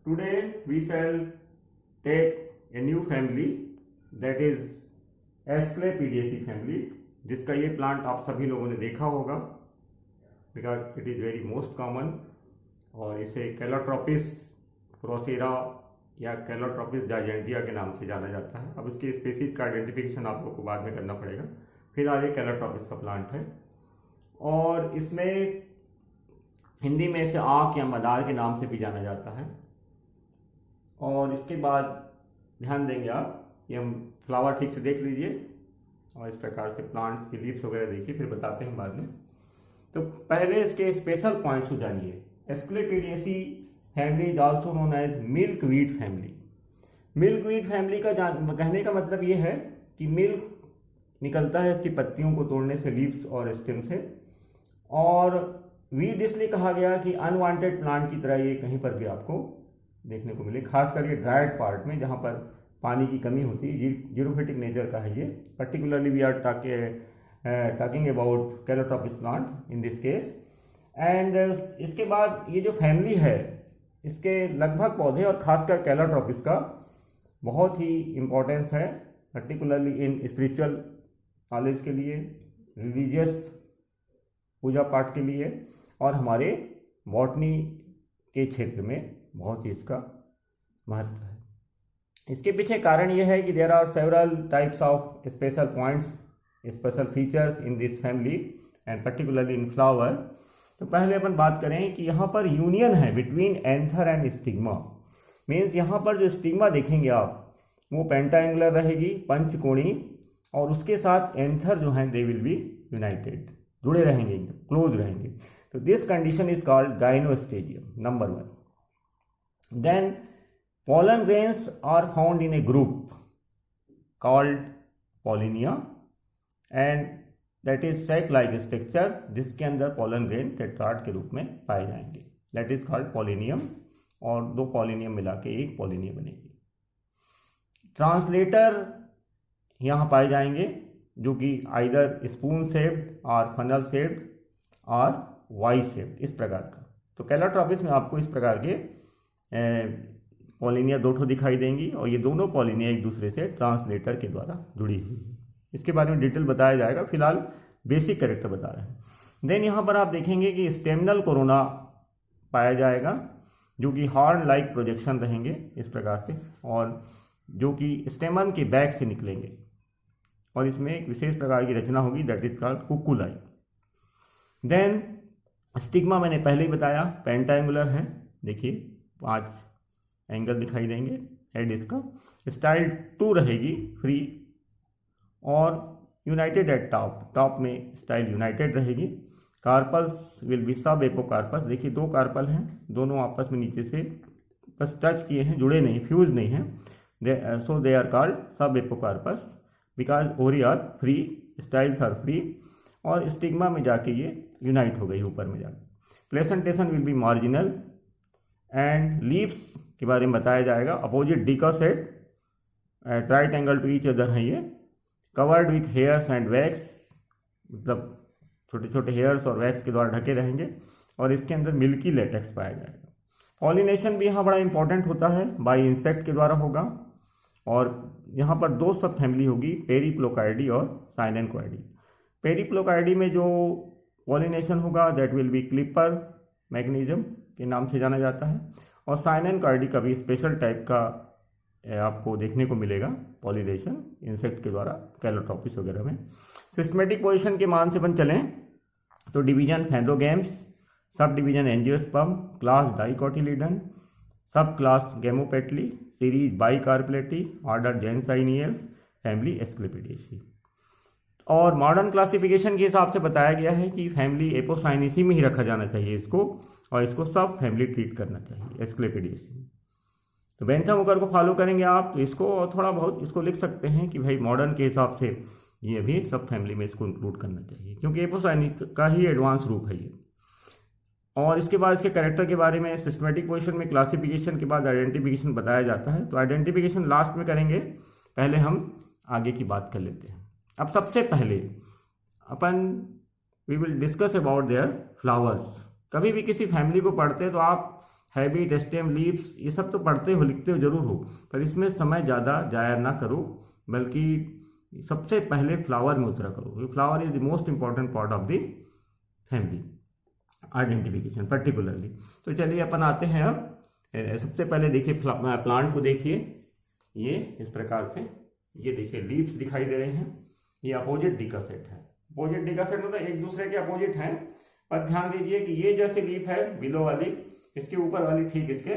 Today we shall take a new family, that is Asclepiaceae family, जिसका ये plant आप सभी लोगों ने देखा होगा because it is very most common, और इसे कैलोट्रोपिस प्रोसेरा या कैलोट्रोपिस जाइजेंटिया के नाम से जाना जाता है। अब इसके स्पीसीज का आइडेंटिफिकेशन आप लोग को बाद में करना पड़ेगा। फिलहाल ये कैलोट्रोपिस का प्लांट है और इसमें हिंदी में इसे आँख या मदार के नाम से भी जाना जाता है। और इसके बाद ध्यान देंगे आप, ये हम फ्लावर ठीक से देख लीजिए और इस प्रकार से प्लांट्स की लीव्स वगैरह देखिए, फिर बताते हैं बाद में। तो पहले इसके स्पेशल पॉइंट्स को जानिए। Asclepiadaceae family is also known as milkweed family. Milkweed family का कहने का मतलब ये है कि मिल्क निकलता है इसकी पत्तियों को तोड़ने से, लीव्स और स्टेम से। और वीड इसलिए कहा गया कि अनवांटेड प्लांट की तरह ये कहीं पर भी आपको देखने को मिले, खासकर ये ड्राइड पार्ट में जहाँ पर पानी की कमी होती है। जीरोफिटिक नेचर का है ये। Particularly we are talking about calotropis plant in this case. And इसके बाद ये जो फैमिली है इसके लगभग पौधे और खासकर कैलोट्रोपिस का बहुत ही इम्पोर्टेंस है, पर्टिकुलरली इन स्पिरिचुअल नॉलेज के लिए, रिलीजियस पूजा पाठ के लिए, और हमारे बॉटनी के क्षेत्र में बहुत ही इसका महत्व है। इसके पीछे कारण यह है कि there are several types of special points, special features in this family and particularly in flower. तो पहले अपन बात करें कि यहाँ पर यूनियन है between anther and stigma. Means यहाँ पर जो स्टिग्मा देखेंगे आप वो पेंटाएंगुलर रहेगी, पंचकोणी, और उसके साथ एंथर जो है दे विल बी यूनाइटेड, जुड़े रहेंगे, क्लोज रहेंगे। तो this condition is called gynostegium, number 1। Then pollen grains are found in a group called pollinia and that is sac-like structure, जिसके अंदर pollen grain टेट्राड के रूप में पाए जाएंगे, that is called pollinium, और दो पोलिनियम मिला के एक पोलिनिया बनेगी। ट्रांसलेटर यहाँ पाए जाएंगे जो कि आइदर स्पून शेप्ड और फनल शेप्ड और वाई शेप्ड, इस प्रकार का। तो कैलोट्रोपिस में आपको इस प्रकार के पॉलिनिया दो ठो दिखाई देंगी और ये दोनों पॉलिनिया एक दूसरे से ट्रांसलेटर के द्वारा जुड़ी हुई है। इसके बारे में डिटेल बताया जाएगा, फिलहाल बेसिक कैरेक्टर बता रहे हैं। देन यहाँ पर आप देखेंगे कि स्टेमिनल कोरोना पाया जाएगा जो कि हॉर्न लाइक प्रोजेक्शन रहेंगे इस प्रकार से, और जो कि स्टेमन के बैक से निकलेंगे, और इसमें एक विशेष प्रकार की रचना होगी, that is called cuculli. Then stigma मैंने पहले ही बताया पेंटाएंगुलर है, देखिए 5 एंगल दिखाई देंगे। हेड इसका स्टाइल 2 रहेगी, फ्री और यूनाइटेड एट टॉप, टॉप में स्टाइल यूनाइटेड रहेगी। कार्पल्स विल बी सब एपोकार्पस, देखिए 2 कार्पल हैं, दोनों आपस में नीचे से बस टच किए हैं, जुड़े नहीं, फ्यूज नहीं हैं, so they are called sub apocarpous because ovary are free, styles are free, और स्टिग्मा में जाके ये यूनाइट हो गई ऊपर में जाके। Placentation will be marginal and leaves के बारे में बताया जाएगा। Opposite decussate at right angle to each other है ये, covered with hairs and wax, मतलब छोटे छोटे हेयर्स और वैक्स के द्वारा ढके रहेंगे, और इसके अंदर मिल्की लेटेक्स पाया जाएगा। पॉलिनेशन भी यहाँ बड़ा इंपॉर्टेंट होता है, बाई इंसेक्ट के द्वारा होगा, और यहाँ पर 2 सब फैमिली होगी, पेरिप्लोकाइडी और साइनेनकोइडी। पेरिप्लोकाइडी में जो पॉलिनेशन होगा that will B clipper mechanism के नाम से जाना जाता है, और साइनेनकोइडी का भी स्पेशल टाइप का आपको देखने को मिलेगा पॉलिनेशन इंसेक्ट के द्वारा, कैलोट्रोपिस वगैरह में। सिस्टमेटिक पोजीशन के मान से अपन चलें तो division फेंड्रोगेम्स, sub division angiosperm, class डाइकोटिलीडन, सब क्लास गेमोपेटली, सीरीज बाइकार्पेटी, ऑर्डर जेनसाइनियल्स, फैमिली एस्क्लेपिडिएसी। और मॉडर्न क्लासिफिकेशन के हिसाब से बताया गया है कि फैमिली एपोसाइनेसी में ही रखा जाना चाहिए इसको, और इसको सब फैमिली ट्रीट करना चाहिए एस्क्लेपिडिएसी। तो बेंथम वुकर को फॉलो करेंगे आप तो इसको, और थोड़ा बहुत इसको लिख सकते हैं कि भाई मॉडर्न के हिसाब से ये भी सब फैमिली में इसको इंक्लूड करना चाहिए, क्योंकि एपोसाइनिक का ही एडवांस रूप है ये। और इसके बाद इसके कैरेक्टर के बारे में सिस्टमेटिक पोजीशन में क्लासिफिकेशन के बाद आइडेंटिफिकेशन बताया जाता है। तो आइडेंटिफिकेशन लास्ट में करेंगे, पहले हम आगे की बात कर लेते हैं। अब सबसे पहले अपन we will discuss about their flowers. कभी भी किसी फैमिली को पढ़ते हैं तो आप हैबिट, स्टेम, लीव्स, ये सब तो पढ़ते हो, लिखते हो जरूर हो, पर इसमें समय ज़्यादा जाया ना करो, बल्कि सबसे पहले फ्लावर में उतरा करो। Flower is the most important part of the family identification particularly. तो चलिए अपन आते हैं अब, सबसे पहले देखिए प्लांट को देखिए, ये इस प्रकार से, ये देखिए लीव्स दिखाई दे रहे हैं, ये अपोजिट डिकॉसेट है। अपोजिट डिकॉसेट मतलब एक दूसरे के अपोजिट हैं, पर ध्यान दीजिए कि ये जैसे लीफ है बिलो वाली, इसके ऊपर वाली ठीक इसके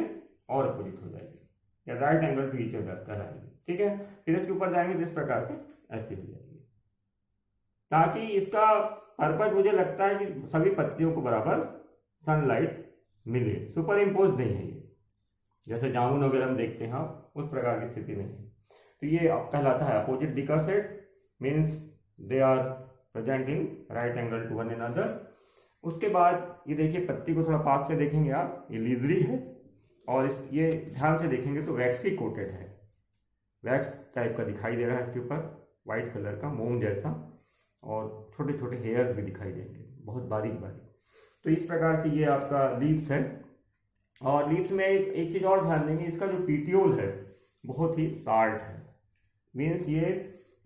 और अपोजिट हो जाएगी, या right angle to each other कहलाएगी, ठीक है। फिर इसके ऊपर जाएंगे तो इस प्रकार से ऐसे हो जाएगी, ताकि इसका पर्पज मुझे लगता है कि सभी पत्तियों को बराबर सनलाइट मिले, सुपर इम्पोज नहीं है ये, जैसे जामुन वगैरह हम देखते हैं उस प्रकार की स्थिति नहीं है। तो ये कहलाता है opposite decussate, means they are present in right angle to one another. उसके बाद ये देखिए पत्ती को थोड़ा पास से देखेंगे आप, ये लीजरी है, और ये ध्यान से देखेंगे तो वैक्सी कोटेड है, वैक्स टाइप का दिखाई दे रहा है इसके ऊपर, व्हाइट कलर का मोम जैसा, और छोटे छोटे हेयर्स भी दिखाई देंगे, बहुत बारीक बारीक। तो इस प्रकार से ये आपका लीव्स है। और लीव्स में एक चीज़ और ध्यान देंगे, इसका जो पीटियोल है बहुत ही शार्ट है, मीन्स ये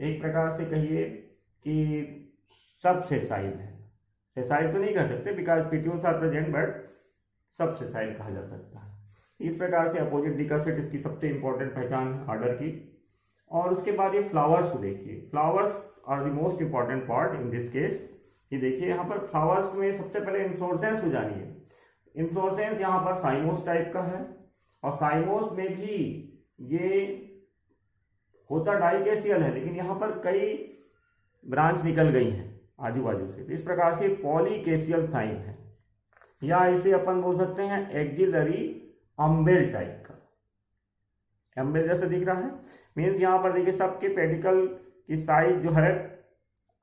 एक प्रकार से कहिए कि सब सेसाइल है, सेसाइल तो नहीं कह सकते बिकॉज पीटियोल्स आर प्रेजेंट, बट सब सेसाइल कहा जा सकता है। इस प्रकार से अपोजिट डिकॉसेट इसकी सबसे इंपॉर्टेंट पहचान है ऑर्डर की। और उसके बाद ये फ्लावर्स को देखिए, flowers are the most important part in this case. ये देखिए यहाँ पर फ्लावर्स में सबसे पहले इन्फ्लोरेसेंस को जानिए। इन्फ्लोरेसेंस यहाँ पर साइमोस टाइप का है, और साइमोस में भी ये होता डाइकेसियल है, लेकिन यहाँ पर कई ब्रांच निकल गई हैं आजू बाजू से, तो इस प्रकार से पॉलीकेसियल साइन है, या इसे अपन बोल सकते हैं एक्जिलरी अम्बेल टाइप का, अम्बेल जैसे दिख रहा है। मीन्स यहाँ पर देखिए सबके पेडिकल की साइज जो है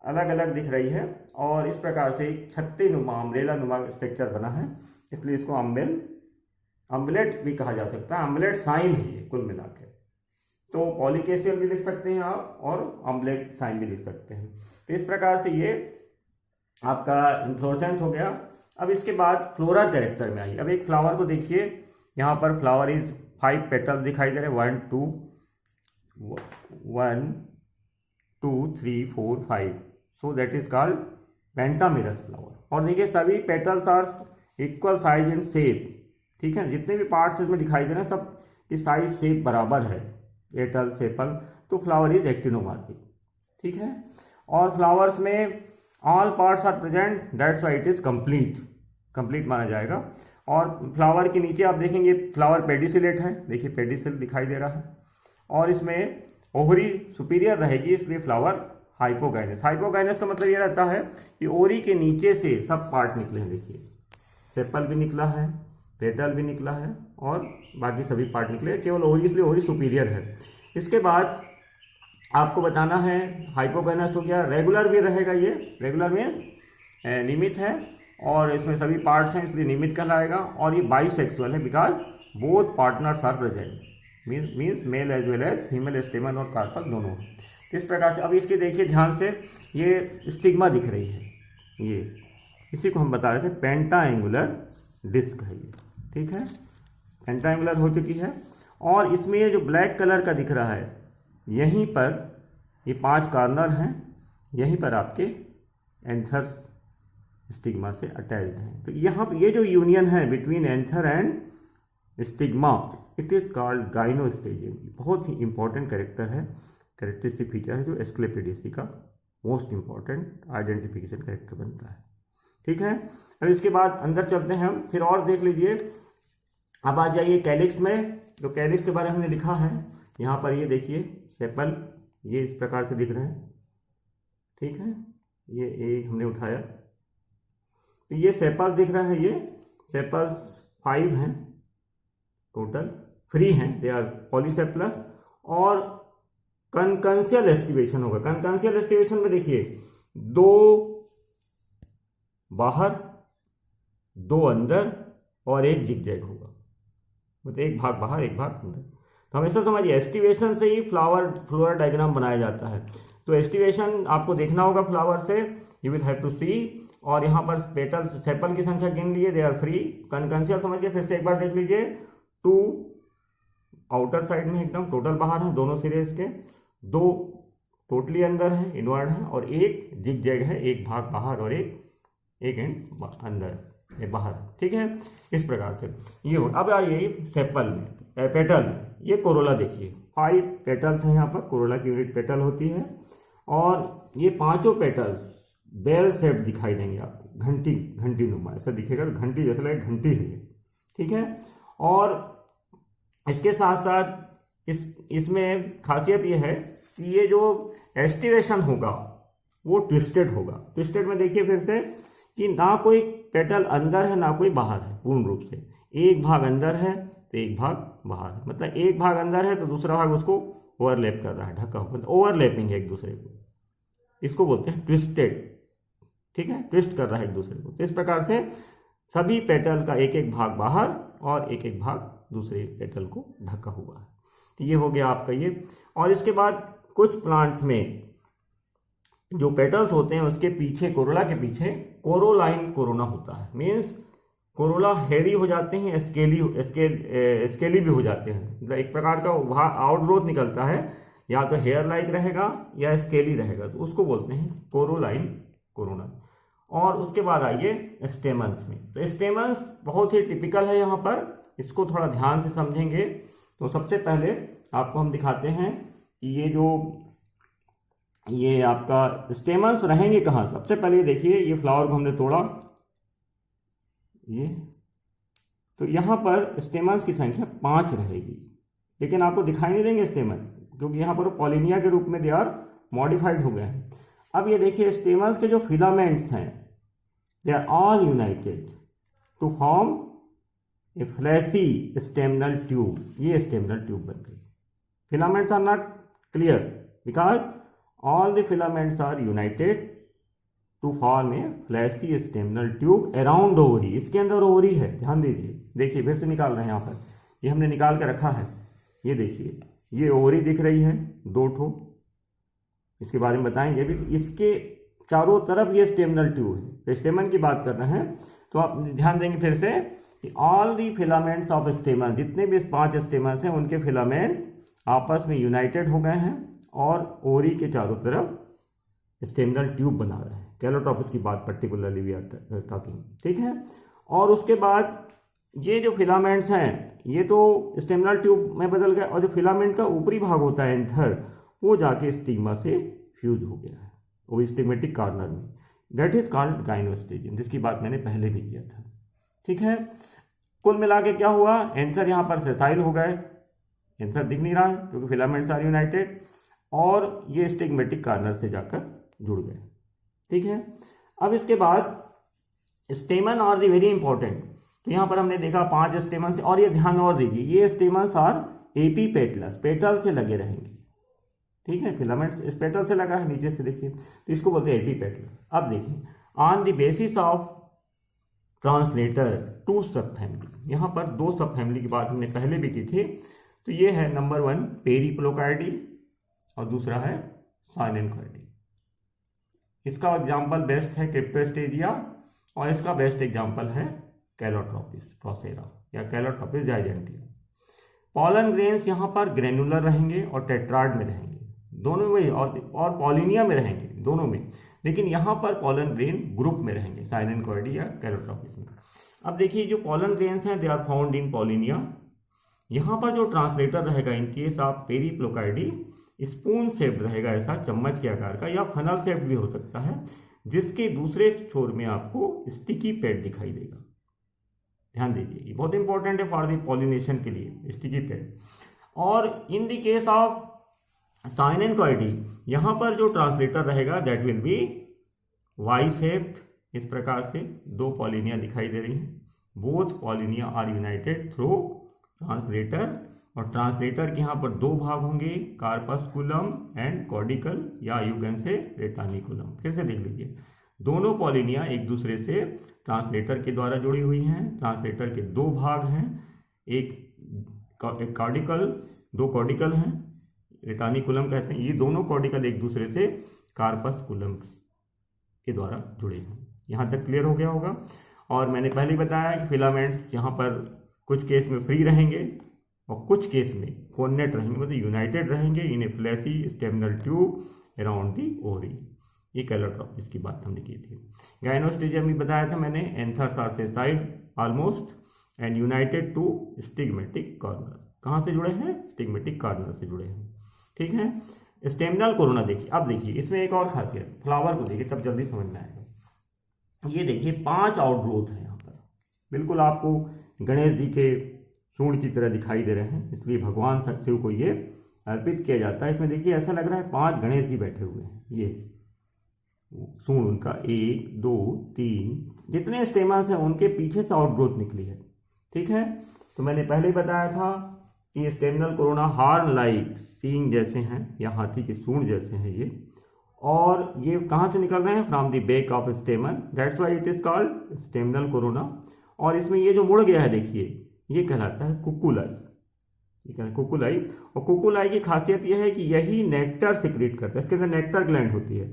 अलग अलग दिख रही है, और इस प्रकार से छत्ते नुमा अम्ब्रेला नुमा स्ट्रक्चर बना है, इसलिए इसको अम्बलेट भी कहा जा सकता है, अम्बलेट साइन है ये कुल मिला के। तो पॉलीकेसियल भी लिख सकते हैं आप, और अम्बलेट साइन भी लिख सकते हैं। तो इस प्रकार से ये आपका इन्फ्लोरेसेंस हो गया। अब इसके बाद फ्लोरल कैरेक्टर में आइए। अब एक फ्लावर को देखिए, यहाँ पर फ्लावर इज 5 पेटल्स दिखाई दे रहे हैं, 1 2 3 4 5, so that is called pentamerous flower. और देखिए सभी petals are equal size and shape, ठीक है, जितने भी पार्ट्स इसमें दिखाई दे रहे हैं सब की साइज शेप बराबर है, पेटल सेपल। तो फ्लावर इज एक्टिनोमार्फिक, ठीक है। और फ्लावर्स में all parts are present, that's why it is complete माना जाएगा। और फ्लावर के नीचे आप देखेंगे फ्लावर पेडिसिलेट है, देखिए पेडिसिल दिखाई दे रहा है, और इसमें ओवरी सुपीरियर रहेगी, इसलिए फ्लावर हाइपोगाइनस। हाइपोगाइनस का मतलब ये रहता है कि ओरी के नीचे से सब पार्ट निकले हैं, देखिए सेपल भी निकला है, पेटल भी निकला है, और बाकी सभी पार्ट निकले, केवल ओरी, इसलिए ओरी सुपीरियर है। इसके बाद आपको बताना है हाइपोगाइनस हो गया, रेगुलर भी रहेगा, ये रेगुलर में नियमित है, और इसमें सभी पार्ट्स हैं इसलिए नियमित कहलाएगा। और ये बाइसेक्सुअल है because both partners are present, means male as well as female stamen और कार्पल दोनों। इस प्रकार से अब इसके देखिए ध्यान से, ये स्टिग्मा दिख रही है, ये इसी को हम बता रहे थे पेंटाएंगुलर डिस्क है ये, ठीक है, पेंटाएंगुलर हो चुकी है। और इसमें ये जो ब्लैक कलर का दिख रहा है, यहीं पर ये 5 कॉर्नर हैं, यहीं पर आपके एंथर स्टिग्मा से अटैच्ड हैं। तो यहाँ पर ये जो यूनियन है between anther and stigma, it is called gynostegium. बहुत ही इंपॉर्टेंट कैरेक्टर है, कैरेक्टरिस्टिक फीचर है, जो एस्क्लेपिडेसी का मोस्ट इंपॉर्टेंट आइडेंटिफिकेशन कैरेक्टर बनता है, ठीक है। अब इसके बाद अंदर चलते हैं हम, फिर और देख लीजिए। अब आ जाइए कैलिक्स में, जो कैलिक्स के बारे में हमने लिखा है यहाँ पर, ये देखिए सेपल, ये इस प्रकार से दिख रहे हैं, ठीक है, ये एक हमने उठाया, तो ये सेपल्स दिख रहा है, ये सेपल्स 5 हैं टोटल, फ्री हैं, दे आर पॉलीसेपलस। और कंकंसियल एस्टिवेशन होगा, कंकंसियल एस्टिवेशन में देखिए 2 बाहर 2 अंदर और 1 जिगजैग होगा, मतलब 1 भाग बाहर 1 भाग अंदर। तो हमेशा समझिए एस्टिवेशन से ही फ्लोरल डायग्राम बनाया जाता है। तो एस्टिवेशन आपको देखना होगा फ्लावर से, यू विल हैव टू सी। और यहाँ पर पेटल सेपल की संख्या गिन लीजिए, दे आर फ्री। कनकंसियल समझ के फिर से एक बार देख लीजिए, 2 आउटर साइड में एकदम टोटल बाहर है, दोनों सिरे इसके, 2 टोटली अंदर है इनवर्ड है, और एक जिग जैग है, एक भाग बाहर और एक एंड अंदर ये बाहर। ठीक है, इस प्रकार से ये हो। अब आइए सेपल में, पेटल में, ये कोरोला देखिए, 5 पेटल्स हैं यहाँ पर, कोरोला की यूनिट पेटल होती है, और ये 5 पेटल्स बेल शेप दिखाई देंगे आपको, घंटी नुमा ऐसा दिखेगा, तो घंटी जैसा लगे घंटी है ये। ठीक है, और इसके साथ साथ इसमें खासियत ये है कि ये जो एस्टिवेशन होगा वो ट्विस्टेड होगा। ट्विस्टेड में देखिए फिर से कि ना कोई पेटल अंदर है ना कोई बाहर है, पूर्ण रूप से एक भाग अंदर है तो एक भाग बाहर है, मतलब एक भाग अंदर है तो दूसरा भाग उसको ओवरलैप कर रहा है, ढका हुआ, मतलब ओवरलैपिंग है एक दूसरे को, इसको बोलते हैं ट्विस्टेड। ठीक है, ट्विस्ट कर रहा है एक दूसरे को। तो इस प्रकार से सभी पेटल का एक एक भाग बाहर और एक एक भाग दूसरे पेटल को ढका हुआ है। तो ये हो गया आपका ये। और इसके बाद कुछ प्लांट्स में जो पेटल्स होते हैं उसके पीछे, कोरोला के पीछे कोरोलाइन कोरोना होता है, मीन्स कोरोला हेरी हो जाते हैं, स्केली भी हो जाते हैं, मतलब एक प्रकार का वहाँ आउटग्रोथ निकलता है, या तो हेयर लाइक रहेगा या स्केली रहेगा, तो उसको बोलते हैं कोरोलाइन कोरोना। और उसके बाद आइए स्टेमन्स में। तो स्टेमन्स बहुत ही टिपिकल है यहाँ पर, इसको थोड़ा ध्यान से समझेंगे तो सबसे पहले आपको हम दिखाते हैं कि ये आपका स्टेमन्स रहेंगे कहाँ। सबसे पहले देखिए, ये फ्लावर को हमने तोड़ा, ये तो यहाँ पर स्टेमन्स की संख्या 5 रहेगी, लेकिन आपको दिखाई नहीं देंगे स्टेमन, क्योंकि यहाँ पर पॉलिनिया के रूप में दे आर मॉडिफाइड हो गए हैं। अब ये देखिए स्टेमन्स के जो फिलामेंट्स हैं, they are all united to form a fleshy staminal tube. ये स्टेमिनल ट्यूब बन गई। Filaments are not clear because all the filaments are united to form a fleshy staminal tube around ovary. इसके अंदर ovary है, ध्यान दीजिए। देखिए फिर से निकाल रहे हैं यहाँ पर, ये हमने निकाल के रखा है, ये देखिए ये ओवरी दिख रही है 2 ठो, इसके बारे में बताएंगे भी। इसके चारों तरफ ये स्टेमिनल ट्यूब है। तो स्टेमन की बात कर रहे हैं तो आप ध्यान देंगे फिर से कि ऑल दी फिलामेंट्स ऑफ स्टेमन, जितने भी 5 स्टेमन्स हैं उनके फिलामेंट आपस में यूनाइटेड हो गए हैं और ओवरी के चारों तरफ स्टेमिनल ट्यूब बना रहे हैं। कैलोट्रोपिस की बात पर्टिकुलरली वी आर टॉकिंग। ठीक है, और उसके बाद ये जो फिलामेंट्स हैं ये तो स्टेमिनल ट्यूब में बदल गए, और जो फिलामेंट का ऊपरी भाग होता है एंथर, वो जाके स्टिग्मा से फ्यूज हो गया है वो स्टिग्मेटिक कॉर्नर में, दैट इज कॉल्ड गाइनोस्टेजियम, जिसकी बात मैंने पहले भी किया था। ठीक है, कुल मिला के क्या हुआ, एंथर यहाँ पर सेसाइल हो गए, एंथर दिख नहीं रहा है क्योंकि फिलामेंट्स आर यूनाइटेड, और ये स्टिग्मेटिक कॉर्नर से जाकर जुड़ गए। ठीक है, अब इसके बाद स्टेमन और दी वेरी इंपॉर्टेंट। तो यहाँ पर हमने देखा 5 स्टेमन, और ये ध्यान और दीजिए, ये स्टेमन्स आर एपीपेटलस, पेटल से लगे रहेंगे। ठीक है, फिलामेंट इस पेटल से लगा है नीचे से, देखिए, तो इसको बोलते हैं एपीपेटलस। अब देखिए, on the basis of translator 2 सब फैमिली, यहाँ पर 2 सब फैमिली की बात हमने पहले भी की थी। तो ये है नंबर 1 पेरिप्लोकार्डी और दूसरा है साइलेंकोइडी। इसका एग्जाम्पल बेस्ट है क्रिप्टोस्टेजिया, और इसका बेस्ट एग्जाम्पल है कैलोट्रोपिस प्रोसेरा या कैलोट्रोपिस जाइजेंटिया। पॉलन ग्रेन्स यहाँ पर ग्रेनुलर रहेंगे और टेट्राड में रहेंगे, दोनों में, और पॉलिनिया में रहेंगे दोनों में, लेकिन यहाँ पर पॉलन ग्रेन ग्रुप में रहेंगे साइलेंकोइडी या कैलोट्रोपिस में। अब देखिए जो पॉलन ग्रेन्स हैं दे आर फाउंड इन पॉलिनिया। यहाँ पर जो ट्रांसलेटर रहेगा in case of Periplocoideae, spoon shaped रहेगा, ऐसा चम्मच के आकार का, या फनल शेप्ड भी हो सकता है, जिसके दूसरे छोर में आपको स्टिकी पैड दिखाई देगा। ध्यान दीजिए, ये बहुत इंपॉर्टेंट है फॉर द पॉलिनेशन के लिए, स्टिकी पैड। और in the case of Cynanchoideae, यहाँ पर जो ट्रांसलेटर रहेगा that will be Y shaped. इस प्रकार से 2 पॉलिनिया दिखाई दे रही हैं, both pollinia are united through translator, और ट्रांसलेटर के यहाँ पर 2 भाग होंगे, कार्पस्कुलम एंड कॉर्डिकल, या यू कैन से रेटानिकुलम। फिर से देख लीजिए, दोनों पॉलिनिया एक दूसरे से ट्रांसलेटर के द्वारा जुड़ी हुई हैं। ट्रांसलेटर के 2 भाग हैं, एक कॉर्डिकल, 2 कॉर्डिकल हैं, रेटानिकुलम कहते हैं। ये दोनों कॉर्डिकल एक दूसरे से कार्पस्कुलम के द्वारा जुड़े हैं। यहाँ तक क्लियर हो गया होगा। और मैंने पहले ही बताया कि फिलामेंट्स यहाँ पर कुछ केस में फ्री रहेंगे और कुछ केस में कोऑर्डिनेट रहेंगे, मतलब यूनाइटेड रहेंगे in a fleshy staminal tube around the ovary. ये कैलोट्रॉपिस की बात हमने की थी। गाइनोस्टेजियम भी बताया था मैंने, anthers are sessile almost and united to stigmatic corner. कहाँ से जुड़े हैं? स्टिग्मेटिक कॉर्नर से जुड़े हैं, ठीक है। स्टेमिनल कोरोना देखिए, अब देखिए इसमें एक और खासियत, फ्लावर को देखिए तब जल्दी समझ में आएगा। ये देखिए 5 आउटग्रोथ है यहाँ पर, बिल्कुल आपको गणेश जी के सूंड की तरह दिखाई दे रहे हैं, इसलिए भगवान शिव को ये अर्पित किया जाता है। इसमें देखिए ऐसा लग रहा है 5 गणेश जी बैठे हुए हैं। ये सूंड उनका 1 2 3 जितने स्टेमन्स हैं उनके पीछे से आउटग्रोथ निकली है, ठीक है। तो मैंने पहले ही बताया था कि स्टेमिनल कोरोना हार्न लाइक सींग जैसे हैं या हाथी की सूंड जैसे हैं ये, और ये कहाँ से निकल रहे हैं? From the back of stamen, that's why it is called staminal corona. और इसमें ये जो मुड़ गया है देखिए, ये कहलाता है कुकुलाई, ये कहलाता है कुकुलाई। और कुकुलाई की खासियत यह है कि यही नेक्टर सिक्रेट करता है, इसके अंदर नेक्टर ग्लैंड होती है,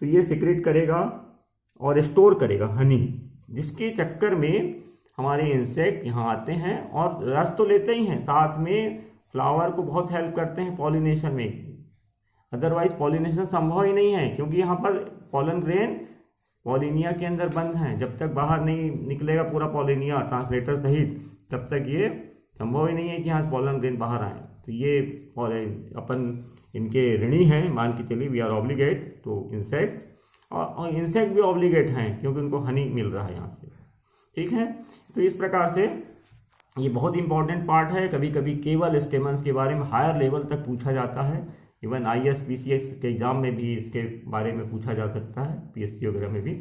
तो ये सिक्रेट करेगा और स्टोर करेगा हनी, जिसके चक्कर में हमारे इंसेक्ट यहाँ आते हैं और रस तो लेते ही हैं, साथ में फ्लावर को बहुत हेल्प करते हैं पॉलिनेशन में। अदरवाइज पॉलिनेशन संभव ही नहीं है, क्योंकि यहाँ पर पॉलन ग्रेन पॉलिनिया के अंदर बंद हैं। जब तक बाहर नहीं निकलेगा पूरा पॉलिनिया ट्रांसलेटर सहित, तब तक ये संभव ही नहीं है कि यहाँ पॉलन ग्रेन बाहर आए। तो ये अपन इनके ऋणी हैं, मान के चलिए we are obligate to insect, और इंसेक्ट भी ऑब्लिगेट हैं क्योंकि उनको हनी मिल रहा है यहाँ से, ठीक है। तो इस प्रकार से ये बहुत इंपॉर्टेंट पार्ट है। कभी कभी केवल स्टेमन्स के बारे में हायर लेवल तक पूछा जाता है, इवन IAS PCS के एग्जाम में भी इसके बारे में पूछा जा सकता है, PSC वगैरह में भी,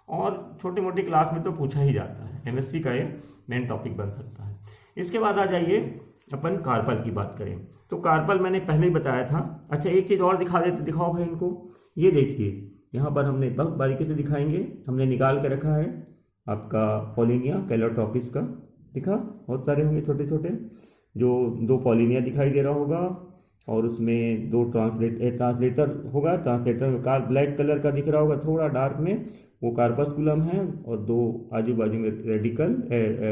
और छोटी मोटी क्लास में तो पूछा ही जाता है। MSc का ये मेन टॉपिक बन सकता है। इसके बाद आ जाइए अपन कार्पल की बात करें, तो कार्पल मैंने पहले ही बताया था। अच्छा एक चीज़ और दिखाओ भाई इनको, ये देखिए यहाँ पर हमने बहुत बारीकी से दिखाएंगे, हमने निकाल के रखा है आपका पॉलिनिया कैलोट्रॉपिस का, दिखा बहुत सारे होंगे छोटे छोटे, जो 2 पॉलिनिया दिखाई दे रहा होगा, और उसमें 2 ट्रांसलेटर होगा, ट्रांसलेटर में ब्लैक कलर का दिख रहा होगा थोड़ा डार्क में, वो कार्पस्कुलम है, और 2 आजू बाजू में रेडिकल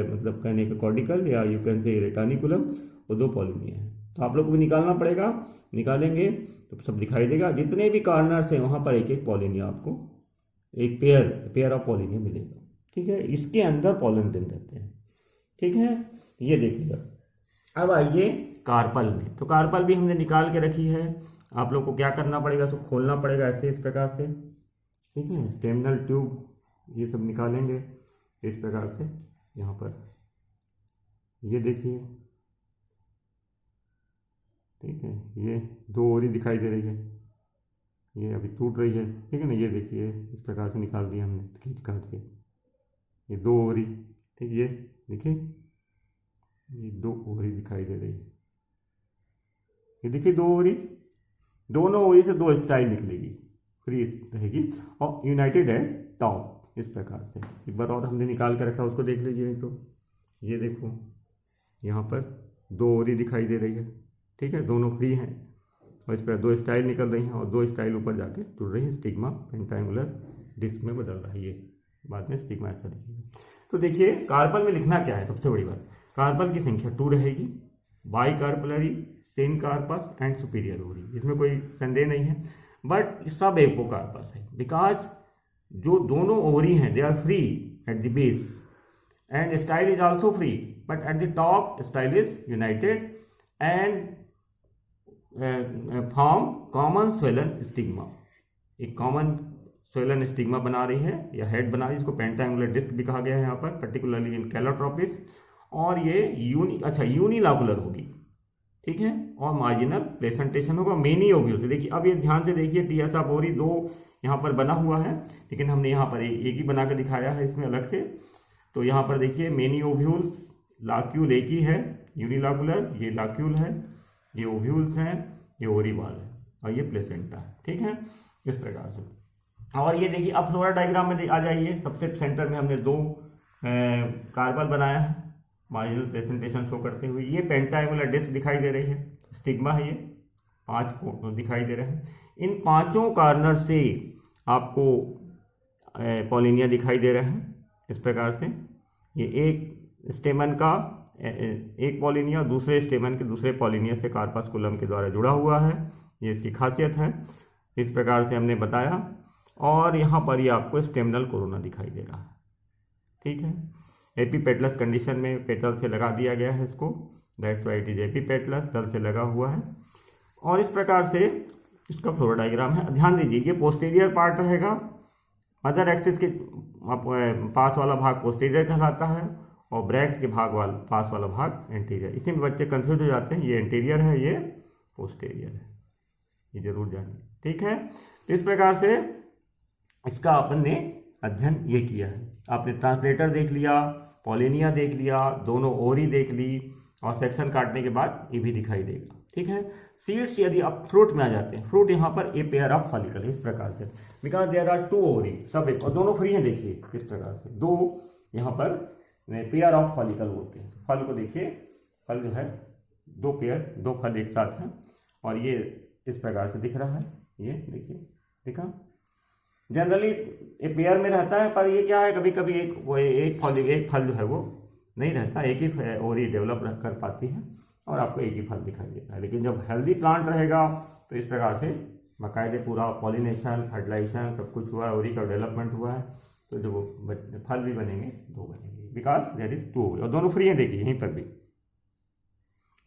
मतलब कहने का कॉर्डिकल या यू कैन से रेटानिकुलम, और 2 पॉलिनिया है। तो आप लोग को भी निकालना पड़ेगा, निकालेंगे तो सब दिखाई देगा। जितने भी कॉर्नर्स हैं वहाँ पर एक एक पॉलिनिया, आपको एक पेयर ऑफ पॉलिनिया मिलेगा, ठीक है। इसके अंदर पॉलन ग्रेन रहते हैं, ठीक है। ये देखिएगा। अब आइए कार्पल में, तो कार्पल भी हमने निकाल के रखी है। आप लोग को क्या करना पड़ेगा, तो खोलना पड़ेगा ऐसे इस प्रकार से, ठीक है। स्टेमिनल ट्यूब ये सब निकालेंगे इस प्रकार से, यहाँ पर ये देखिए, ठीक है। ये 2 ओरी दिखाई दे रही है, ये अभी टूट रही है, ठीक है ना। ये देखिए इस प्रकार से निकाल दिया हमने खींच काट के, ये 2 ओरी, ठीक। ये देखिए ये 2 ओरी दिखाई दे रही है, ये देखिए 2 ओरी, दोनों ओरी से 2 स्टाइल निकलेगी, फ्री रहेगी और यूनाइटेड है टॉप, इस प्रकार से। एक बार और हमने निकाल कर रखा, उसको देख लीजिए। तो ये देखो यहाँ पर 2 ओरी दिखाई दे रही है, ठीक है, दोनों फ्री हैं, और इस पर 2 स्टाइल निकल रही हैं, और 2 स्टाइल ऊपर जाके जुड़ रही है, स्टिग्मा पेंटांगुलर डिस्क में बदल रहा है। ये बाद में स्टिग्मा ऐसा दिखेगा। तो देखिए कार्पल में लिखना क्या है, सबसे बड़ी बात, कार्पल की संख्या 2 रहेगी, bicarpellary, syncarpous and superior ovary, इसमें कोई संदेह नहीं है। बट सब एपोकार्पस है, बिकॉज जो दोनों ओवरी हैं they are free at the base and style is also free, but at the top style is united and form common swollen stigma. एक कॉमन स्वेलन स्टिग्मा बना रही है या हेड बना रही है, इसको पेंटांगुलर डिस्क भी कहा गया है यहाँ पर, पर्टिकुलरली इन कैलोट्रॉपिस। और ये यूनिलॉकुलर होगी, ठीक है, और मार्जिनल प्लेसेंटेशन होगा, मेनी ओव्यूल से। देखिए अब ये ध्यान से देखिए, टीएस ऑफ ओरी 2 यहाँ पर बना हुआ है, लेकिन हमने यहाँ पर एक ही बना कर दिखाया है इसमें अलग से। तो यहाँ पर देखिए मेनी ओव्यूल्स, लाक्यूल एक ही है यूनिलॉकुलर, ये लाक्यूल है, ये ओव्यूल्स हैं, ये ओरीवाल है, और ये प्लेसेंटा है, ठीक है, इस प्रकार से। और ये देखिए अब फ्लोरा डायग्राम में आ जाइए, सबसे सेंटर में हमने 2 कार्बल बनाया है, मार्जिनल प्रेजेंटेशन शो करते हुए। ये पेंटांगुलर डिस्क दिखाई दे रही है, स्टिग्मा है, ये 5 दिखाई दे रहे हैं। इन 5 कॉर्नर से आपको पॉलिनिया दिखाई दे रहे हैं इस प्रकार से। ये एक स्टेमन का एक पॉलिनिया दूसरे स्टेमन के दूसरे पॉलिनिया से कार्पस्कुलम के द्वारा जुड़ा हुआ है, ये इसकी खासियत है। इस प्रकार से हमने बताया। और यहाँ पर ये आपको स्टेमनल कोरोना दिखाई दे रहा है, ठीक है। एपीपेटलस कंडीशन में पेटल से लगा दिया गया है इसको, that's why it is epipetalous, तल से लगा हुआ है। और इस प्रकार से इसका फ्लोरा डायग्राम है। ध्यान दीजिए ये पोस्टीरियर पार्ट रहेगा, मदर एक्सिस के पास वाला भाग पोस्टीरियर कहलाता है और ब्रैक्ट के पास वाला भाग एंटीरियर। इसी में बच्चे कंफ्यूज हो जाते हैं, ये एंटीरियर है ये पोस्टीरियर है, ये जरूर जानिए, ठीक है। तो इस प्रकार से इसका अपन ने अध्ययन ये किया है। आपने ट्रांसलेटर देख लिया, पॉलिनिया देख लिया, दोनों ओरी देख ली और सेक्शन काटने के बाद ये भी दिखाई देगा, ठीक है। सीड्स यदि आप फ्रूट में आ जाते हैं, फ्रूट यहाँ पर ए पेयर ऑफ फॉलिकल है इस प्रकार से, बिकॉज देयर आर 2 ओरी, सब एक और दोनों फ्री हैं, देखिए इस प्रकार से 2 यहाँ पर पेयर ऑफ फॉलिकल बोलते हैं। फल को देखिए, फल जो है 2 पेयर 2 फल एक साथ हैं और ये इस प्रकार से दिख रहा है, ये देखिए दिखा। जनरली ये पेयर में रहता है, पर ये क्या है कभी कभी एक फल जो है वो नहीं रहता, एक ही ओरी डेवलप कर पाती है और आपको एक ही फल दिखाई देता है। लेकिन जब हेल्दी प्लांट रहेगा तो इस प्रकार से बाकायदे पूरा पॉलिनेशन, फर्टिलाइजेशन सब कुछ हुआ है, ओरी का डेवलपमेंट हुआ है, तो जो फल भी बनेंगे 2 बनेंगे, बिकॉज देयर इज 2 और दोनों फ्री हैं। देखिए यहीं पर भी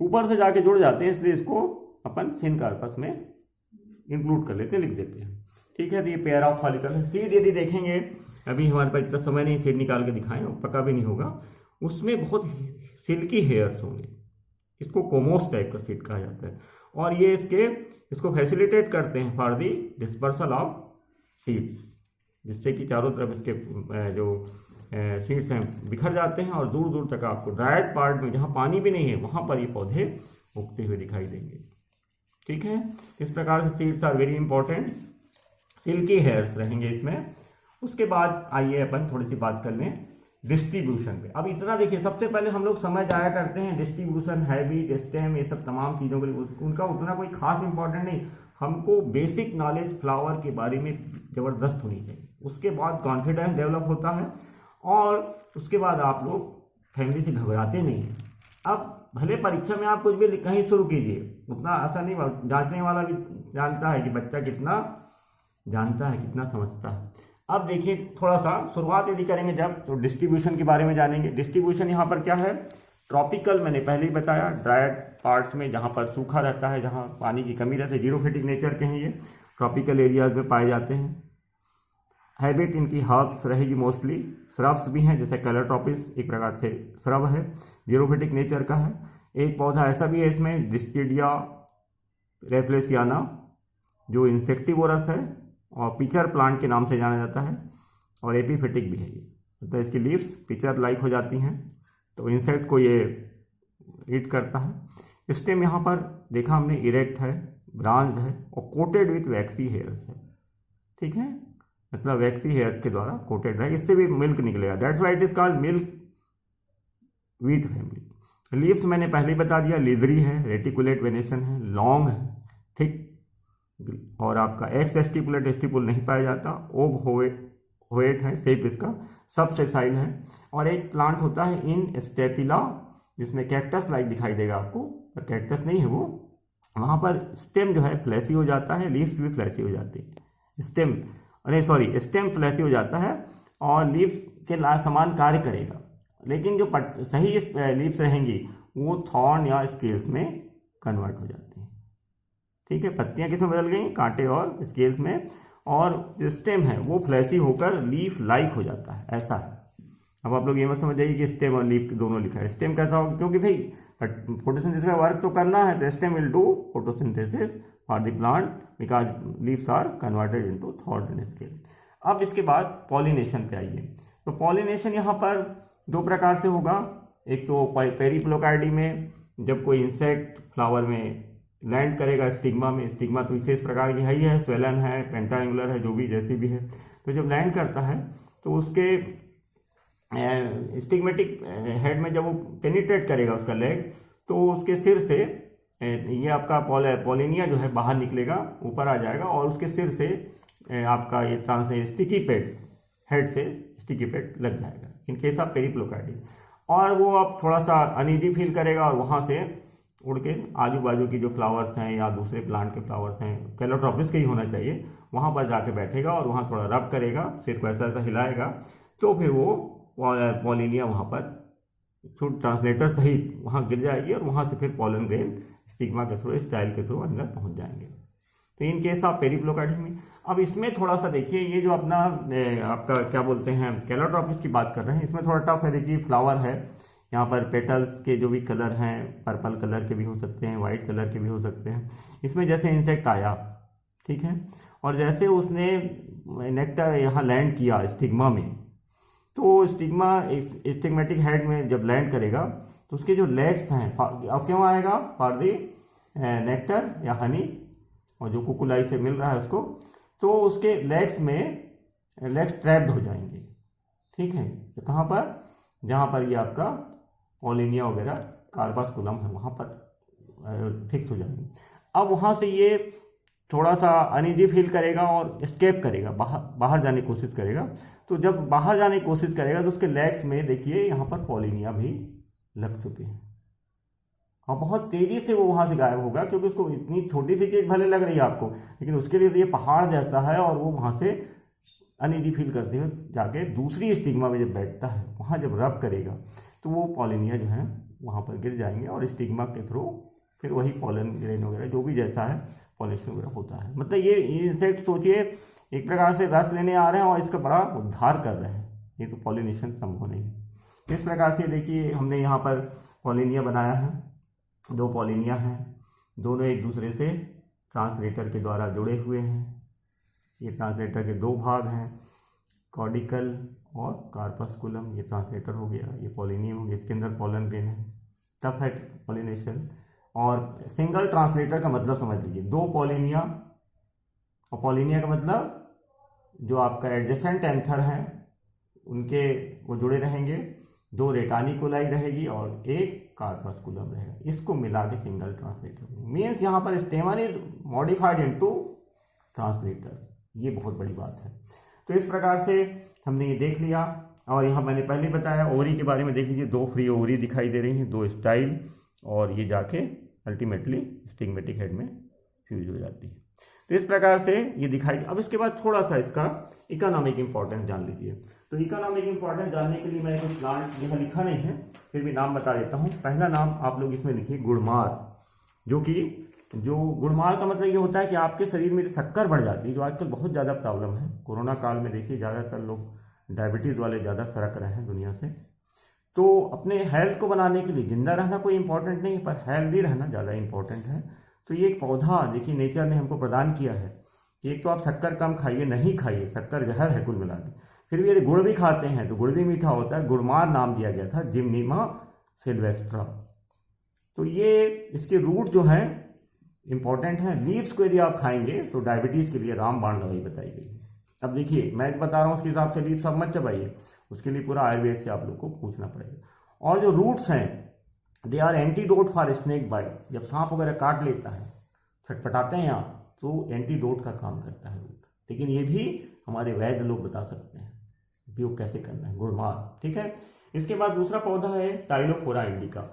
ऊपर से जाके जुड़ जाते हैं, इसलिए इसको अपन सिन कार्पस में इंक्लूड कर लेते हैं, लिख देते हैं, ठीक है। तो ये पेयर ऑफ फॉलिकल है। सीड यदि देखेंगे, अभी हमारे पास इतना समय नहीं सीड निकाल के दिखाएं, पका भी नहीं होगा, उसमें बहुत सिल्की हेयर्स होंगे, इसको कोमोस टाइप का सीड कहा जाता है। और ये इसको फैसिलिटेट करते हैं for the dispersal of seeds, जिससे कि चारों तरफ इसके जो सीड्स हैं बिखर जाते हैं और दूर दूर तक आपको ड्राइड पार्ट में जहाँ पानी भी नहीं है वहाँ पर ये पौधे उगते हुए दिखाई देंगे, ठीक है। इस प्रकार से seeds are very important, silky hairs रहेंगे इसमें। उसके बाद आइए अपन थोड़ी सी बात कर लें डिस्ट्रीब्यूशन पे। अब इतना देखिए, सबसे पहले हम लोग समझ आया करते हैं डिस्ट्रीब्यूशन, हैबिट, स्टेम, ये सब तमाम चीज़ों के लिए उनका उतना कोई खास इंपॉर्टेंट नहीं, हमको बेसिक नॉलेज फ्लावर के बारे में ज़बरदस्त होनी चाहिए। उसके बाद कॉन्फिडेंस डेवलप होता है और उसके बाद आप लोग फैमिली से घबराते नहीं हैं। अब भले परीक्षा में आप कुछ भी कहीं शुरू कीजिए, उतना ऐसा नहीं, जांचने वाला भी जानता है कि बच्चा कितना जानता है, कितना समझता है। अब देखिए थोड़ा सा शुरुआत यदि करेंगे जब, तो डिस्ट्रीब्यूशन के बारे में जानेंगे। डिस्ट्रीब्यूशन यहाँ पर क्या है, ट्रॉपिकल मैंने पहले ही बताया, ड्राइड पार्ट्स में जहाँ पर सूखा रहता है, जहाँ पानी की कमी रहती है, जीरोफिटिक नेचर के हैं ये, ट्रॉपिकल एरियाज में पाए जाते हैं। हैबिट इनकी हर्ब्स रहेगी मोस्टली, श्रब्स भी हैं जैसे कैलोट्रोपिस एक प्रकार से श्रब है, जीरोफिटिक नेचर का है। एक पौधा ऐसा भी है इसमें डिस्टिडिया रेफ्लेसियाना जो इंसेक्टिवोरस है और पिचर प्लांट के नाम से जाना जाता है, और एपीफिटिक भी है ये, मतलब इसकी लीव्स पिचर लाइक हो जाती हैं, तो इंसेक्ट को ये ईट करता है। स्टेम यहाँ पर देखा हमने इरेक्ट है, ब्रांच है और कोटेड विथ वैक्सी हेयर्स है, ठीक है, मतलब वैक्सी हेयर्स के द्वारा कोटेड है, इससे भी मिल्क निकलेगा, that's why it is called milk wheat family. Leaves मैंने पहले ही बता दिया, लीदरी है, रेटिकुलेट वेनेशन है, लॉन्ग है, थिक, और आपका एक्स एस्टिपुलेट स्टिपुल नहीं पाया जाता, ओब होएट है, शेप इसका सब सेसाइल है। और एक प्लांट होता है इन स्टेपिला जिसमें कैक्टस लाइक दिखाई देगा आपको, पर कैक्टस नहीं है वो, वहाँ पर स्टेम जो है फ्लैसी हो जाता है, लीव्स भी फ्लैसी हो जाती है, स्टेम फ्लैसी हो जाता है और लीव्स के समान कार्य करेगा, लेकिन जो सही लीव्स रहेंगी वो थॉर्न या स्केल्स में कन्वर्ट हो जाती हैं, ठीक है। पत्तियां किसमें बदल गई, कांटे और स्केल्स में, और जो स्टेम है वो फ्लैसी होकर लीफ लाइक हो जाता है, ऐसा है। अब आप लोग ये मत समझ जाइए कि स्टेम और लीफ दोनों लिखा है। स्टेम कैसा होगा, क्योंकि भाई फोटोसिंथेसिस का वर्क तो करना है, तो stem will do photosynthesis for the plant because leaves are converted into thorn and scale. अब इसके बाद पॉलिनेशन पे आइए। तो पॉलिनेशन यहाँ पर 2 प्रकार से होगा, एक तो पेरिप्लोकार्डी में जब कोई इंसेक्ट फ्लावर में लैंड करेगा स्टिग्मा में, स्टिग्मा तो विशेष प्रकार की है ही है, स्वेलन है, पेंटाएंगुलर है, जो भी जैसी भी है, तो जब लैंड करता है तो उसके स्टिग्मेटिक हेड में जब वो पेनिट्रेट करेगा उसका लेग, तो उसके सिर से ये आपका पॉलिनिया जो है बाहर निकलेगा, ऊपर आ जाएगा, और उसके सिर से आपका ये स्टिकी पैड हेड से स्टिकी इफेक्ट लग जाएगा इन केस ऑफ पेरिप्लोकार्डियम। और वो अब थोड़ा सा अनईजी फील करेगा और वहाँ से उड़ के आजू बाजू की जो फ्लावर्स हैं या दूसरे प्लांट के फ्लावर्स हैं, कैलोट्रॉपिस के ही होना चाहिए, वहाँ पर जाके बैठेगा और वहाँ थोड़ा रब करेगा, सिर को ऐसा ऐसा हिलाएगा, तो फिर वो पॉलिनिया वहाँ पर ट्रांसलेटर सहित वहाँ गिर जाएगी और वहाँ से फिर पॉलन ग्रेन स्टिग्मा के थ्रू, स्टाइल के थ्रू अंदर पहुँच जाएंगे। तो इन केस ऑफ पेरिप्लोकार्डियम में अब इसमें थोड़ा सा देखिए, ये जो अपना आपका क्या बोलते हैं कैलोट्रॉपिस की बात कर रहे हैं, इसमें थोड़ा टफ है। देखिए फ्लावर है, यहाँ पर पेटल्स के जो भी कलर हैं पर्पल कलर के भी हो सकते हैं, वाइट कलर के भी हो सकते हैं। इसमें जैसे इंसेक्ट आया, ठीक है, और जैसे उसने नेक्टर यहाँ लैंड किया स्टिग्मा में, तो स्टिग्मा स्टिग्मेटिक हेड में जब लैंड करेगा तो उसके जो लेग्स हैं, अब क्यों आएगा, फॉर दी नेक्टर या हनी, और जो कुकुलाई से मिल रहा है उसको, तो उसके लेग्स में लेग्स ट्रैप्ड हो जाएंगे, ठीक है। तो कहाँ पर, जहाँ पर ये आपका पॉलिनिया वगैरह कार्पास्कुलम है वहाँ पर फिक्स हो जाएंगे। अब वहाँ से ये थोड़ा सा अनईजी फील करेगा और एस्केप करेगा, बाहर जाने की कोशिश करेगा। तो जब बाहर जाने की कोशिश करेगा तो उसके लेग्स में देखिए यहाँ पर पॉलिनिया भी लग चुके हैं और बहुत तेजी से वो वहाँ से गायब होगा, क्योंकि उसको इतनी छोटी सी चीज़ भले लग रही है आपको, लेकिन उसके लिए तो ये पहाड़ जैसा है, और वो वहाँ से अनईजी फील करते हुए जाके दूसरी स्टिग्मा में जब बैठता है, वहाँ जब रब करेगा तो वो पॉलिनिया जो है वहाँ पर गिर जाएंगे और स्टिग्मा के थ्रू फिर वही पॉलन ग्रेन वगैरह जो भी जैसा है पॉलिनेशन वगैरह होता है। मतलब ये इंसेक्ट सोचिए एक प्रकार से रस लेने आ रहे हैं और इसका बड़ा उद्धार कर रहे हैं, ये तो पॉलिनेशन संभव नहीं है। इस प्रकार से देखिए हमने यहाँ पर पॉलिनिया बनाया है, दो पॉलिनिया हैं, दोनों एक दूसरे से ट्रांसलेटर के द्वारा जुड़े हुए हैं। ये ट्रांसलेटर के दो भाग हैं, कॉर्डिकल और कार्पस्कुलम, ये ट्रांसलेटर हो गया, ये पॉलिनियम हो गया, इसके अंदर पॉलन ग्रेन है, टफ है पॉलिनेशन। और सिंगल ट्रांसलेटर का मतलब समझ लीजिए, दो पॉलिनिया, और पॉलिनिया का मतलब जो आपका एडजेसेंट एंथर हैं उनके वो जुड़े रहेंगे, दो रेटानिकुलाई रहेगी और एक कार्पस्कुलम रहेगा, इसको मिला के सिंगल ट्रांसलेटर मीन्स यहाँ पर स्टेमन इज मॉडिफाइड इनटू ट्रांसलेटर, ये बहुत बड़ी बात है। तो इस प्रकार से हमने ये देख लिया। और यहाँ मैंने पहले बताया ओवरी के बारे में, देख लीजिए दो फ्री ओवरी दिखाई दे रही हैं, दो स्टाइल, और ये जाके अल्टीमेटली स्टिग्मेटिक हेड में फ्यूज हो जाती है। तो इस प्रकार से ये दिखाई। अब इसके बाद थोड़ा सा इसका इकोनॉमिक इंपॉर्टेंस जान लीजिए। तो इकोनॉमिक इंपॉर्टेंस जानने के लिए मैंने कुछ प्लांट यहाँ लिखा नहीं है, फिर भी नाम बता देता हूँ। पहला नाम आप लोग इसमें लिखिए गुड़मार, जो गुड़मार का मतलब ये होता है कि आपके शरीर में शक्कर बढ़ जाती है, जो आजकल बहुत ज़्यादा प्रॉब्लम है। कोरोना काल में देखिए ज़्यादातर लोग डायबिटीज़ वाले ज़्यादा सरक रहे हैं दुनिया से। तो अपने हेल्थ को बनाने के लिए, जिंदा रहना कोई इंपॉर्टेंट नहीं है पर हेल्दी रहना ज़्यादा इंपॉर्टेंट है। तो ये एक पौधा देखिए नेचर ने हमको प्रदान किया है कि एक तो आप शक्कर कम खाइए, नहीं खाइए, शक्कर जहर है कुल मिला के, फिर भी यदि गुड़ भी खाते हैं तो गुड़ भी मीठा होता है। गुड़मार नाम दिया गया था जिम्नीमा सिल्वेस्ट्रा। तो ये इसके रूट जो है इंपॉर्टेंट है। लीव्स को यदि आप खाएंगे तो डायबिटीज के लिए रामबाण दवाई बताई गई है। अब देखिए मैं बता रहा हूँ उसके हिसाब से लीव्स आप मत चबाइए, उसके लिए पूरा आयुर्वेद से आप लोग को पूछना पड़ेगा। और जो रूट्स हैं they are antidote for snake bite. जब सांप वगैरह काट लेता है, छटपटाते हैं आप, तो एंटीडोट का काम करता है रूट। लेकिन ये भी हमारे वैद्य लोग बता सकते हैं उपयोग कैसे करना है, गुड़मार, ठीक है। इसके बाद दूसरा पौधा है टाइलोफोरा इंडिका।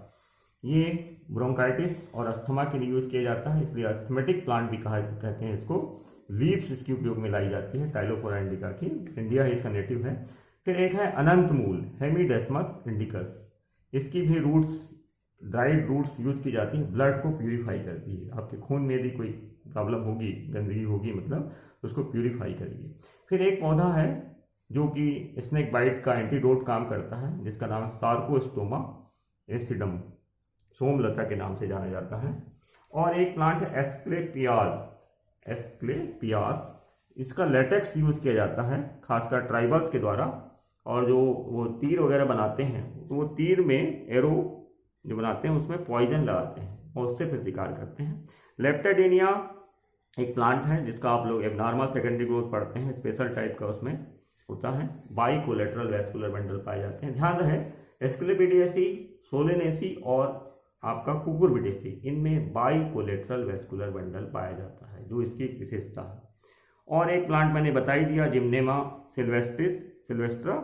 ये ब्रोंकाइटिस और अस्थमा के लिए यूज किया जाता है, इसलिए अस्थमेटिक प्लांट भी कहते हैं इसको। लीव्स इसके उपयोग में लाई जाती है टाइलोफोरा इंडिका की, इंडिया है इसका नेटिव है। फिर एक है अनंत मूल हेमीडेस्मस इंडिकस, इसकी भी रूट्स, ड्राइड रूट्स यूज की जाती है, ब्लड को प्यूरिफाई करती है। आपके खून में यदि कोई प्रॉब्लम होगी, गंदगी होगी मतलब, उसको प्यूरिफाई करेगी। फिर एक पौधा है जो कि स्नेक बाइट का एंटीडोट काम करता है, जिसका नाम है सार्कोस्टोमा एसिडम, सोमलता के नाम से जाना जाता है। और एक प्लांट है एस्क्लेपियास, इसका लेटेक्स यूज किया जाता है खासकर ट्राइबल्स के द्वारा। और जो वो तीर वगैरह बनाते हैं तो वो तीर में एरो जो बनाते हैं उसमें पॉइजन लगाते हैं और उससे फिर शिकार करते हैं। लेप्टाडेनिया एक प्लांट है जिसका आप लोग एबनॉर्मल सेकेंडरी ग्रोथ पढ़ते हैं, स्पेशल टाइप का उसमें होता है। बाई कोलेटरल वैस्कुलर बंडल पाए जाते हैं। ध्यान रहे एस्क्लेपिडियसी, सोलेनेसी और आपका कुकुरबिटेसी, इनमें बाई कोलेटरल वैस्कुलर बंडल पाया जाता है, जो इसकी एक विशेषता है। और एक प्लांट मैंने बता ही दिया जिम्नेमा सिल्वेस्ट्रिस, सिल्वेस्ट्रा।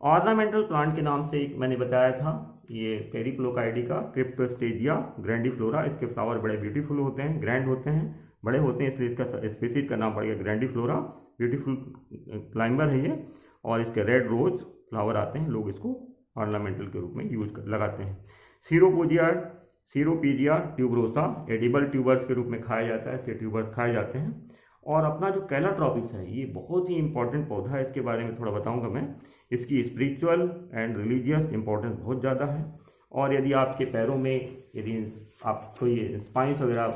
ऑर्नामेंटल प्लांट के नाम से मैंने बताया था, ये पेरिप्लोकाइडी का क्रिप्टोस्टेजिया ग्रैंडिफ्लोरा। इसके फ्लावर बड़े ब्यूटीफुल होते हैं, ग्रैंड होते हैं, बड़े होते हैं, इसलिए इसका स्पीसीज का नाम पड़ गया ग्रैंडिफ्लोरा। ब्यूटीफुल क्लाइंबर है ये, और इसके रेड रोज फ्लावर आते हैं, लोग इसको ऑर्नामेंटल के रूप में लगाते हैं। सीरोपीजिया ट्यूबरोसा एडिबल ट्यूबर्स के रूप में खाया जाता है, इसके ट्यूबर्स खाए जाते हैं। और अपना जो कैलाट्रॉपिस है, ये बहुत ही इंपॉर्टेंट पौधा है, इसके बारे में थोड़ा बताऊंगा मैं। इसकी स्पिरिचुअल एंड रिलीजियस इंपॉर्टेंस बहुत ज़्यादा है। और यदि आपके पैरों में यदि आपको ये स्पाइंस वगैरह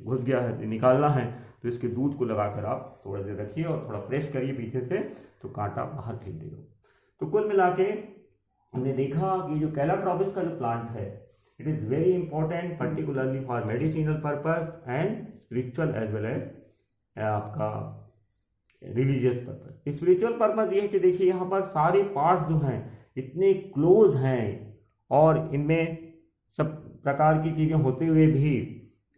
घुस गया है, निकालना है, तो इसके दूध को लगाकर आप थोड़ा देर रखिए और थोड़ा प्रेस करिए पीछे से, तो कांटा बाहर फेंक देगा। तो कुल मिला के हमने देखा कि जो कैलाट्रॉपिस का जो प्लांट है, it is very important particularly for medicinal purpose and spiritual as well as आपका रिलीजियस पर्पज। स्पिरिचुअल पर्पज ये है कि देखिए यहाँ पर सारे पार्ट जो हैं इतने क्लोज हैं, और इनमें सब प्रकार की चीज़ें होते हुए भी,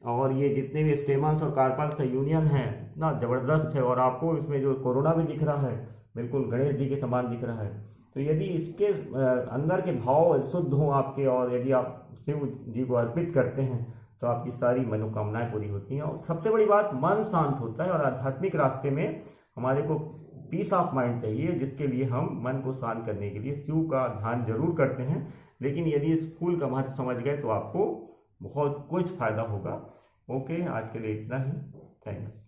और ये जितने भी स्टेमन्स और कार्पल्स का यूनियन है इतना ज़बरदस्त है। और आपको इसमें जो कोरोना भी दिख रहा है, बिल्कुल गणेश जी के समान दिख रहा है। तो यदि इसके अंदर के भाव शुद्ध हों आपके, और यदि आप शिव जी को अर्पित करते हैं, तो आपकी सारी मनोकामनाएं पूरी होती हैं। और सबसे बड़ी बात, मन शांत होता है। और आध्यात्मिक रास्ते में हमारे को पीस ऑफ माइंड चाहिए, जिसके लिए हम मन को शांत करने के लिए शिव का ध्यान जरूर करते हैं। लेकिन यदि इस फूल का महत्व समझ गए तो आपको बहुत कुछ फायदा होगा। ओके, आज के लिए इतना ही। थैंक्स।